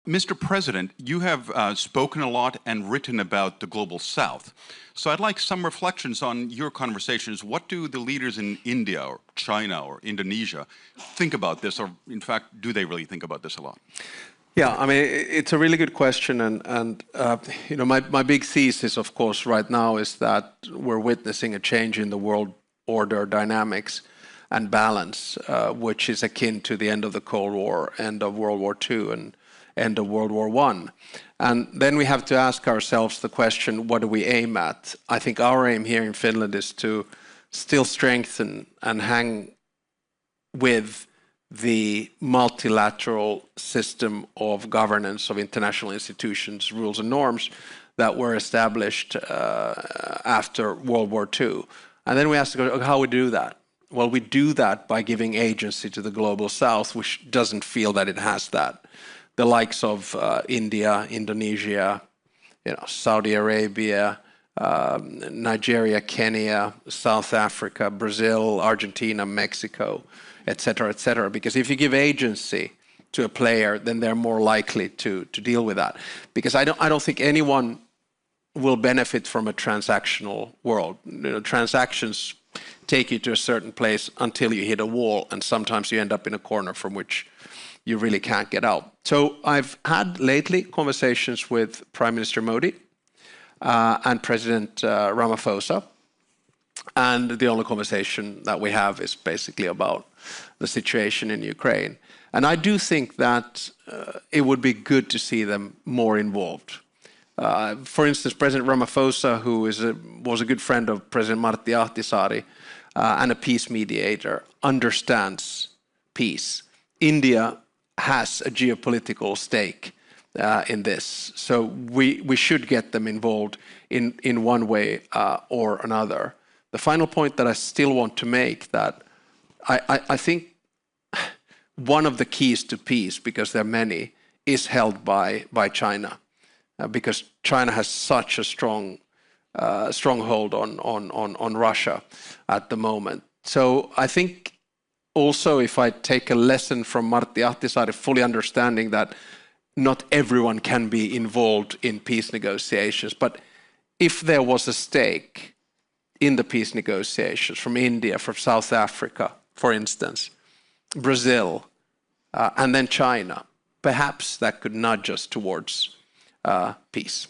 Mr. President, you have spoken a lot and written about the Global South. So I'd like some reflections on your conversations. What do the leaders in India or China or Indonesia think about this? Or in fact, do they really think about this a lot? Yeah, I mean, it's a really good question. And you know, my big thesis, of course, right now is that we're witnessing a change in the world order dynamics and balance, which is akin to the end of the Cold War, end of World War II, and end of World War I. And then we have to ask ourselves the question, what do we aim at? I think our aim here in Finland is to still strengthen and hang with the multilateral system of governance of international institutions, rules and norms that were established after World War II. And then we ask how we do that. Well, we do that by giving agency to the Global South, which doesn't feel that it has that. The likes of India, Indonesia, Saudi Arabia, Nigeria, Kenya, South Africa, Brazil, Argentina, Mexico, et cetera, because if you give agency to a player, then they're more likely to deal with that. Because I don't think anyone will benefit from a transactional world. Transactions take you to a certain place until you hit a wall, and sometimes you end up in a corner from which you really can't get out. So I've had lately conversations with Prime Minister Modi and President Ramaphosa, and the only conversation that we have is basically about the situation in Ukraine. And I do think that it would be good to see them more involved. For instance, President Ramaphosa, who was a good friend of President Martti Ahtisaari and a peace mediator, understands peace. India has a geopolitical stake in this. So we should get them involved in one way or another. The final point that I still want to make, that I think one of the keys to peace, because there are many, is held by China, because China has such a stronghold on Russia at the moment. So I think also, if I take a lesson from Martti Ahtisaari, fully understanding that not everyone can be involved in peace negotiations, but if there was a stake in the peace negotiations from India, from South Africa, for instance, Brazil, and then China, perhaps that could nudge us towards peace.